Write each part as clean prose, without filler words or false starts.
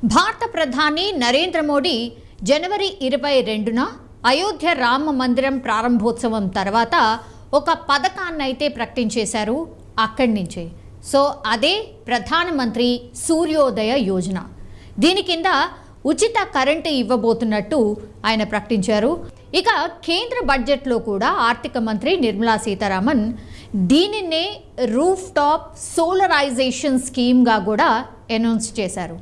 భారత ప్రధాని నరేంద్ర మోడీ జనవరి 22న అయోధ్య రామ మందిరం ప్రారంభోత్సవం తర్వాత ఒక పథకాన్ని అయితే ప్రకటించేశారు అక్కడి నుంచే. సో అదే ప్రధానమంత్రి సూర్యోదయ యోజన. దీని కింద ఉచిత కరెంటు ఇవ్వబోతున్నట్టు ఆయన ప్రకటించారు. ఇక కేంద్ర బడ్జెట్లో కూడా ఆర్థిక మంత్రి నిర్మలా సీతారామన్ దీనినే రూఫ్ టాప్ సోలరైజేషన్ స్కీమ్గా కూడా అనౌన్స్ చేశారు.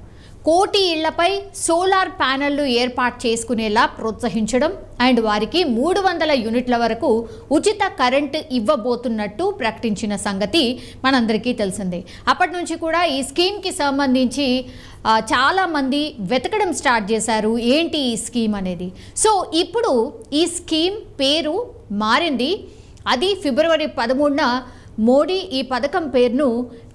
1 కోటి ఇళ్లపై సోలార్ ప్యానెళ్లు ఏర్పాటు చేసుకునేలా ప్రోత్సహించడం అండ్ వారికి 300 యూనిట్ల వరకు ఉచిత కరెంటు ఇవ్వబోతున్నట్టు ప్రకటించిన సంగతి మనందరికీ తెలిసిందే. అప్పటి నుంచి కూడా ఈ స్కీమ్కి సంబంధించి చాలామంది వెతకడం స్టార్ట్ చేశారు, ఏంటి ఈ స్కీమ్ అనేది. సో ఇప్పుడు ఈ స్కీమ్ పేరు మారింది. అది ఫిబ్రవరి 13న మోడీ ఈ పథకం పేరును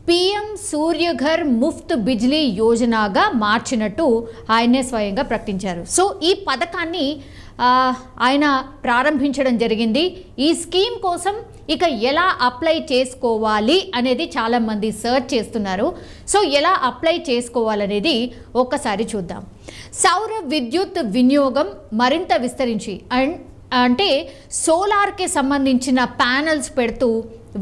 PM సూర్యఘర్ ముఫ్త్ బిజ్లీ యోజనగా మార్చినట్టు ఆయనే స్వయంగా ప్రకటించారు. సో ఈ పథకాన్ని ఆయన ప్రారంభించడం జరిగింది. ఈ స్కీమ్ కోసం ఇక ఎలా అప్లై చేసుకోవాలి అనేది చాలామంది సర్చ్ చేస్తున్నారు. సో ఎలా అప్లై చేసుకోవాలనేది ఒక్కసారి చూద్దాం. సౌర విద్యుత్ వినియోగం మరింత విస్తరించి అంటే సోలార్కి సంబంధించిన ప్యానెల్స్ పెడుతూ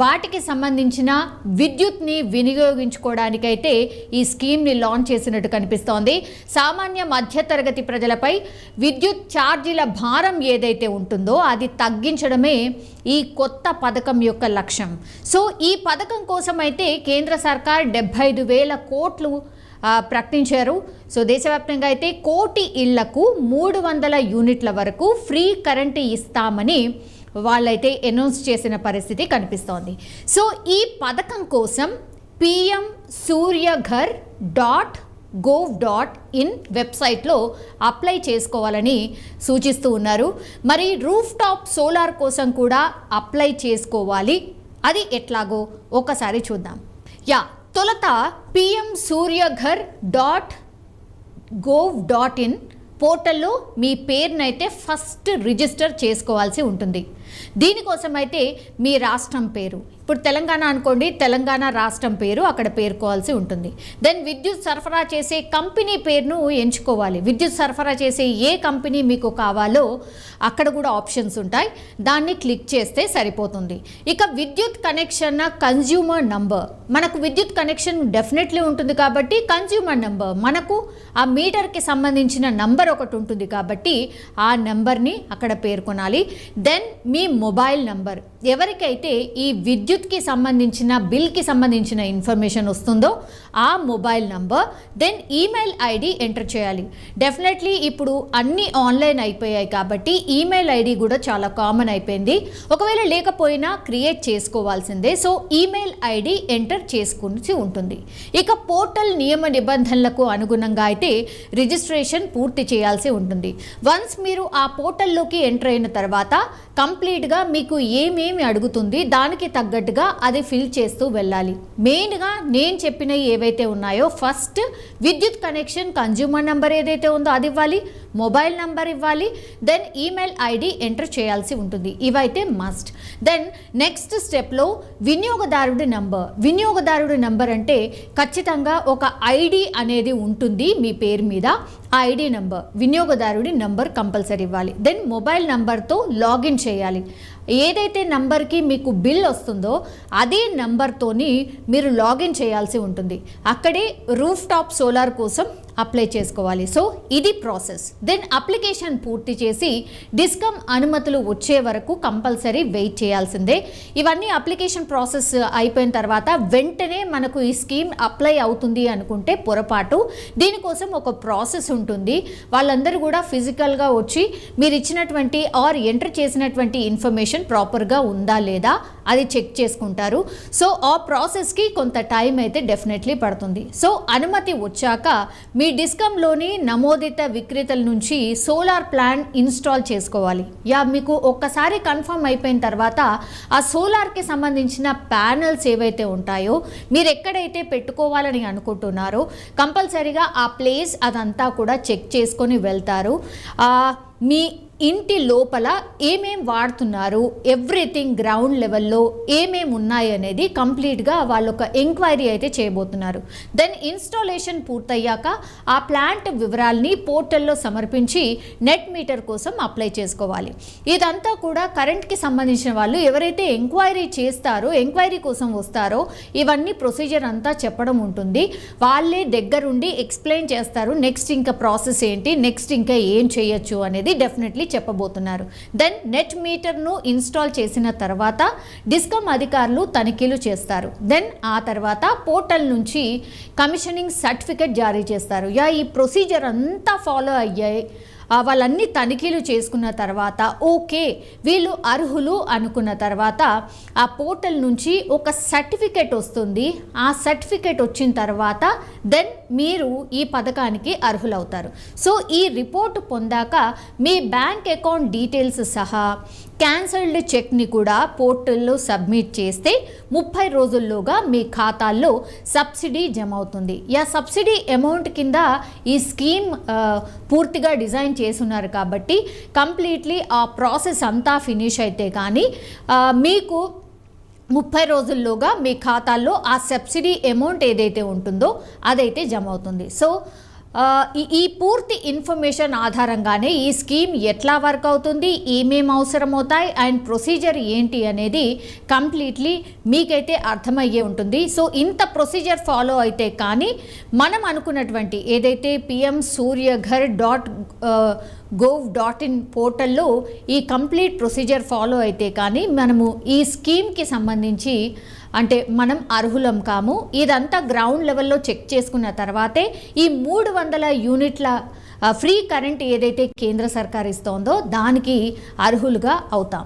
వాటికి సంబంధించిన విద్యుత్ని వినియోగించుకోవడానికైతే ఈ స్కీమ్ని లాంచ్ చేసినట్టు కనిపిస్తోంది. సామాన్య మధ్యతరగతి ప్రజలపై విద్యుత్ ఛార్జీల భారం ఏదైతే ఉంటుందో అది తగ్గించడమే ఈ కొత్త పథకం యొక్క లక్ష్యం. సో ఈ పథకం కోసం అయితే కేంద్ర సర్కార్ 75,000 కోట్లు ప్రకటించారు. సో దేశవ్యాప్తంగా అయితే 1 కోటి ఇళ్లకు 300 యూనిట్ల వరకు ఫ్రీ కరెంటు ఇస్తామని వాళ్ళైతే అనౌన్స్ చేసిన పరిస్థితి కనిపిస్తోంది. సో ఈ పథకం కోసం PM సూర్యఘర్ .gov.in వెబ్సైట్లో అప్లై చేసుకోవాలని సూచిస్తూ ఉన్నారు. మరి రూఫ్ టాప్ సోలార్ కోసం కూడా అప్లై చేసుకోవాలి. అది ఎట్లాగో ఒకసారి చూద్దాం. తొలత PM సూర్యఘర్ .gov.in పోర్టల్లో మీ పేరునైతే ఫస్ట్ రిజిస్టర్ చేసుకోవాల్సి ఉంటుంది. దీనికోసం అయితే మీ రాష్ట్రం పేరు, ఇప్పుడు తెలంగాణ అనుకోండి, తెలంగాణ రాష్ట్రం పేరు అక్కడ పేర్కోవాల్సి ఉంటుంది. దెన్ విద్యుత్ సరఫరా చేసే కంపెనీ పేరును ఎంచుకోవాలి. విద్యుత్ సరఫరా చేసే ఏ కంపెనీ మీకు కావాలో అక్కడ కూడా ఆప్షన్స్ ఉంటాయి, దాన్ని క్లిక్ చేస్తే సరిపోతుంది. ఇక విద్యుత్ కనెక్షన్ కన్జ్యూమర్ నంబర్, మనకు విద్యుత్ కనెక్షన్ డెఫినెట్లీ ఉంటుంది కాబట్టి కన్జ్యూమర్ నంబర్, మనకు ఆ మీటర్కి సంబంధించిన నంబర్ ఒకటి ఉంటుంది కాబట్టి ఆ నెంబర్ని అక్కడ పేర్కొనాలి. దెన్ మీ మొబైల్ నంబర్, ఎవరికైతే ఈ విద్యుత్కి సంబంధించిన బిల్కి సంబంధించిన ఇన్ఫర్మేషన్ వస్తుందో ఆ mobile number, then email ID enter చేయాలి. డెఫినెట్లీ ఇప్పుడు అన్నీ ఆన్లైన్ అయిపోయాయి కాబట్టి ఈమెయిల్ ఐడి కూడా చాలా కామన్ అయిపోయింది. ఒకవేళ లేకపోయినా క్రియేట్ చేసుకోవాల్సిందే. సో ఈమెయిల్ ఐడి ఎంటర్ చేసుకుని ఉంటుంది. ఇక పోర్టల్ నియమ నిబంధనలకు అనుగుణంగా అయితే రిజిస్ట్రేషన్ పూర్తి చేయాల్సి ఉంటుంది. వన్స్ మీరు ఆ పోర్టల్లోకి ఎంటర్ అయిన తర్వాత కంప్లీట్గా మీకు ఏమేమి అడుగుతుంది దానికి తగ్గట్టుగా అది ఫిల్ చేస్తూ వెళ్ళాలి. మెయిన్గా నేను చెప్పిన ఏవైతే ఉన్నాయో ఫస్ట్ విద్యుత్ కనెక్షన్ కన్జ్యూమర్ నెంబర్ ఏదైతే ఉందో అది ఇవ్వాలి, మొబైల్ నంబర్ ఇవ్వాలి, దెన్ ఈమెయిల్ ఐడి ఎంటర్ చేయాల్సి ఉంటుంది. ఇవైతే మస్ట్. దెన్ నెక్స్ట్ స్టెప్లో వినియోగదారుడి నంబర్. వినియోగదారుడి నంబర్ అంటే ఖచ్చితంగా ఒక ఐడి అనేది ఉంటుంది మీ పేరు మీద. ఆ ఐడి నంబర్, వినియోగదారుడి నంబర్ కంపల్సరీ ఇవ్వాలి. దెన్ మొబైల్ నంబర్తో లాగిన్ చేయాలి. ఏదైతే నంబర్కి మీకు బిల్ వస్తుందో అదే నంబర్తోని మీరు లాగిన్ చేయాల్సి ఉంటుంది. అక్కడే రూఫ్ టాప్ సోలార్ కోసం అప్లై చేసుకోవాలి. సో ఇది ప్రాసెస్. దెన్ అప్లికేషన్ పూర్తి చేసి డిస్కమ్ అనుమతులు వచ్చే వరకు కంపల్సరీ వెయిట్ చేయాల్సిందే. ఇవన్నీ అప్లికేషన్ ప్రాసెస్ అయిపోయిన తర్వాత వెంటనే మనకు ఈ స్కీమ్ అప్లై అవుతుంది అనుకుంటే పొరపాటు. దీనికోసం ఒక ప్రాసెస్ ఉంటుంది. వాళ్ళందరూ కూడా ఫిజికల్గా వచ్చి మీరు ఇచ్చినటువంటి ఆర్ ఎంటర్ చేసినటువంటి ఇన్ఫర్మేషన్ ప్రాపర్గా ఉందా లేదా అది చెక్ చేసుకుంటారు. సో ఆ ప్రాసెస్కి కొంత టైం అయితే డెఫినెట్లీ పడుతుంది. సో అనుమతి వచ్చాక మీ డిస్కమ్లోని నమోదిత విక్రేతల నుంచి సోలార్ ప్లాన్ ఇన్స్టాల్ చేసుకోవాలి. మీకు ఒక్కసారి కన్ఫర్మ్ అయిపోయిన తర్వాత ఆ సోలార్కి సంబంధించిన ప్యానెల్స్ ఏవైతే ఉంటాయో మీరు ఎక్కడైతే పెట్టుకోవాలని అనుకుంటున్నారో కంపల్సరీగా ఆ ప్లేస్ అదంతా కూడా చెక్ చేసుకొని వెళ్తారు. మీ ఇంటి లోపల ఏమేం వాడుతున్నారు, ఎవ్రీథింగ్ గ్రౌండ్ లెవెల్లో ఏమేమి ఉన్నాయి అనేది కంప్లీట్గా వాళ్ళు ఒక ఎంక్వైరీ అయితే చేయబోతున్నారు. దెన్ ఇన్స్టాలేషన్ పూర్తయ్యాక ఆ ప్లాంట్ వివరాల్ని పోర్టల్లో సమర్పించి నెట్ మీటర్ కోసం అప్లై చేసుకోవాలి. ఇదంతా కూడా కరెంట్కి సంబంధించిన వాళ్ళు ఎవరైతే ఎంక్వైరీ చేస్తారో, ఎంక్వైరీ కోసం వస్తారో ఇవన్నీ ప్రొసీజర్ అంతా చెప్పడం ఉంటుంది. వాళ్ళే దగ్గరుండి ఎక్స్ప్లెయిన్ చేస్తారు. నెక్స్ట్ ఇంకా ప్రాసెస్ ఏంటి, నెక్స్ట్ ఇంకా ఏం చేయొచ్చు అనేది డెఫినెట్లీ చెప్పబోతున్నారు. దెన్ నెట్ మీటర్ను ఇన్స్టాల్ చేసిన తర్వాత డిస్కమ్ అధికారులు తనిఖీలు చేస్తారు. దెన్ ఆ తర్వాత పోర్టల్ నుంచి కమిషనింగ్ సర్టిఫికెట్ జారీ చేస్తారు. ఈ ప్రొసీజర్ అంతా ఫాలో అయ్యాయి, వాళ్ళన్నీ తనిఖీలు చేసుకున్న తర్వాత ఓకే వీళ్ళు అర్హులు అనుకున్న తర్వాత ఆ పోర్టల్ నుంచి ఒక సర్టిఫికెట్ వస్తుంది. ఆ సర్టిఫికెట్ వచ్చిన తర్వాత దెన్ మీరు ఈ పథకానికి అర్హులవుతారు. సో ఈ రిపోర్ట్ పొందాక మీ బ్యాంక్ అకౌంట్ డీటెయిల్స్ సహా క్యాన్సల్డ్ చెక్ని కూడా పోర్టల్లో సబ్మిట్ చేస్తే 30 రోజుల్లోగా మీ ఖాతాల్లో సబ్సిడీ జమ అవుతుంది. సబ్సిడీ అమౌంట్ కింద ఈ స్కీమ్ పూర్తిగా డిజైన్ చేసున్నారు కాబట్టి కంప్లీట్లీ ఆ ప్రాసెస్ అంతా ఫినిష్ అయితే కానీ మీకు 30 రోజుల్లోగా మీ ఖాతాల్లో ఆ సబ్సిడీ అమౌంట్ ఏదైతే ఉంటుందో అదైతే జమ అవుతుంది. సో ఈ పూర్తి ఇన్ఫర్మేషన్ ఆధారంగానే ఈ స్కీమ్ ఎట్లా వర్క్ అవుతుంది, ఏమేమి అవసరం అవుతాయి అండ్ ప్రొసీజర్ ఏంటి అనేది కంప్లీట్లీ మీకైతే అర్థమయ్యే ఉంటుంది. సో ఇంత ప్రొసీజర్ ఫాలో అయితే కానీ మనం అనుకున్నటువంటి ఏదైతే pmsuryaghar.gov.in పోర్టల్లో ఈ కంప్లీట్ ప్రొసీజర్ ఫాలో అయితే కానీ మనము ఈ స్కీమ్కి సంబంధించి అంటే మనం అర్హులం కాము. ఇదంతా గ్రౌండ్ లెవెల్లో చెక్ చేసుకున్న తర్వాతే ఈ 300 యూనిట్ల ఫ్రీ కరెంట్ ఏదైతే కేంద్ర సర్కార్ ఇస్తోందో దానికి అర్హులుగా అవుతాం.